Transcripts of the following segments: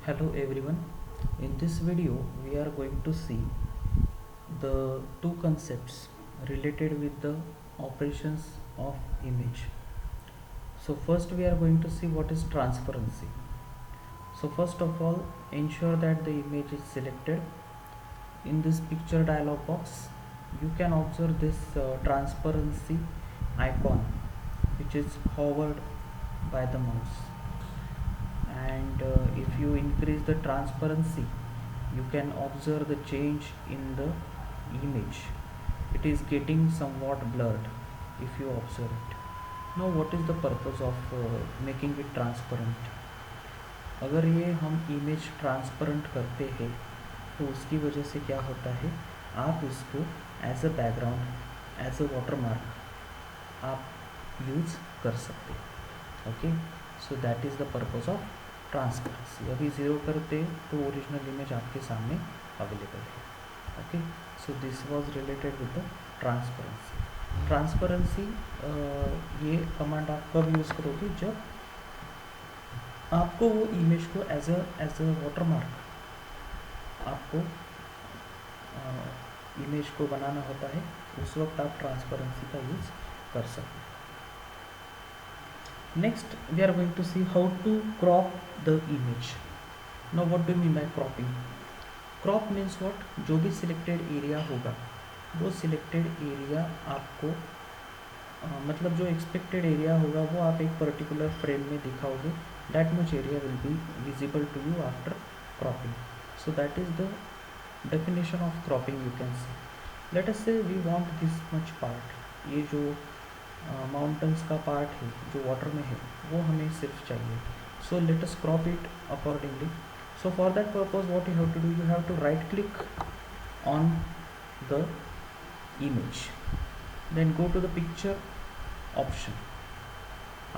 Hello everyone. In this video we are going to see the two concepts related with the operations of image. So first we are going to see what is transparency. So first of all, ensure that the image is selected. In this picture dialog box you can observe this transparency icon which is hovered by the mouse, and if you increase the transparency you can observe the change in the image. It is getting somewhat blurred if you observe it. Now what is the purpose of making it transparent? अगर ये हम image transparent करते हैं तो उसकी वजह से क्या होता है, आप उसको as a background as a watermark आप यूज़ कर सकते हैं. Okay, so that is the purpose of transparency. अभी ज़ीरो करते तो ओरिजिनल इमेज आपके सामने अवेलेबल है. Okay, so this was related with the transparency. Transparency ये कमांड आप कब यूज़ करोगे, जब आपको वो इमेज को एज अ वाटरमार्क आपको इमेज को बनाना होता है, उस वक्त आप ट्रांसपेरेंसी का यूज़ कर सकते हैं. Next we are going to see how to crop the image. Now what do mean by cropping? Crop means what, जो भी सिलेक्टेड एरिया होगा वो सिलेक्टेड एरिया आपको मतलब जो एक्सपेक्टेड एरिया होगा वो आप एक पर्टिकुलर फ्रेम में दिखाओगे. That much area will be visible to you after cropping. So that is the definition of cropping. You can see, let us say we want this much part. ये जो mountains का part है जो water में है वो हमें सिर्फ चाहिए. So let us crop it accordingly. So for that purpose what you have to do, you have to right click on the image, then go to the picture option.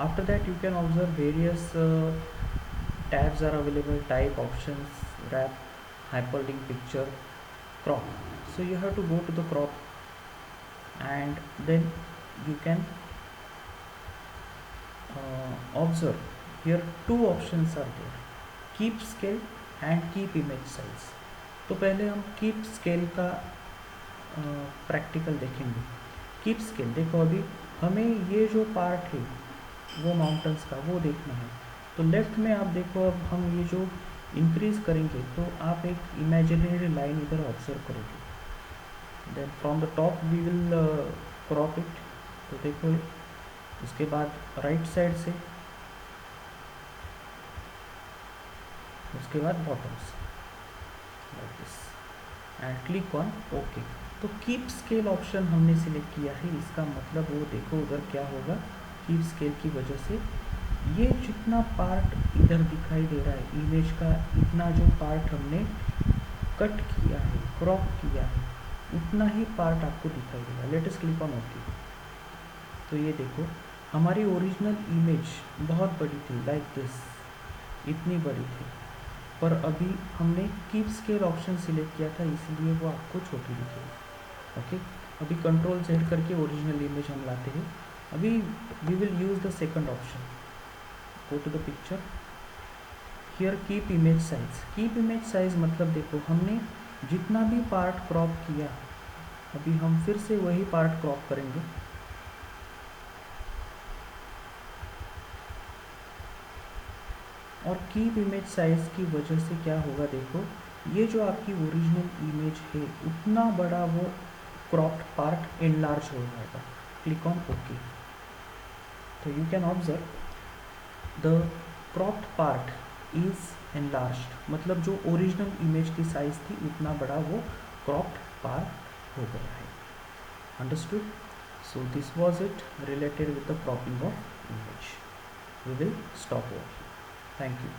After that you can observe various tabs are available: type, options, wrap, hyperlink, picture, crop. So you have to go to the crop, and then you can observe here two options are there: keep scale and keep image size. तो पहले हम keep scale का practical देखेंगे. Keep scale देखो, अभी हमें ये जो पार्ट है वो माउंटेन्स का वो देखना है. तो लेफ्ट में आप देखो, अब हम ये जो इंक्रीज करेंगे तो आप एक इमेजिनरी लाइन इधर ऑब्जर्व करोगे. Then from the top we will crop it. तो देखो, उसके बाद राइट साइड से, उसके बाद बॉटम से like this, and click on okay. तो कीप स्केल ऑप्शन हमने सिलेक्ट किया है. इसका मतलब वो देखो उधर क्या होगा, कीप स्केल की वजह से ये जितना पार्ट इधर दिखाई दे रहा है इमेज का, इतना जो पार्ट हमने कट किया है, क्रॉप किया है, उतना ही पार्ट आपको दिखाई देगा. Let us click on okay. तो ये देखो, हमारी ओरिजिनल इमेज बहुत बड़ी थी, लाइक दिस, इतनी बड़ी थी, पर अभी हमने कीप स्केल ऑप्शन सिलेक्ट किया था इसलिए वो आपको छोटी दिखेगी. ओके, अभी कंट्रोल Z करके ओरिजिनल इमेज हम लाते हैं. अभी we will use the second option. Go to the picture, here keep image size. Keep image size मतलब देखो, हमने जितना भी पार्ट क्रॉप किया, अभी हम फिर से वही पार्ट क्रॉप करेंगे. और कीप इमेज साइज की वजह से क्या होगा, देखो ये जो आपकी ओरिजिनल इमेज है उतना बड़ा वो क्रॉप्ड पार्ट एनलार्ज हो जाएगा. Click on okay. तो you can observe the cropped part is enlarged, मतलब जो ओरिजिनल इमेज की साइज थी उतना बड़ा वो क्रॉप्ड पार्ट हो गया है. Understood? So this was it related with the cropping of image. We will stop over. Thank you.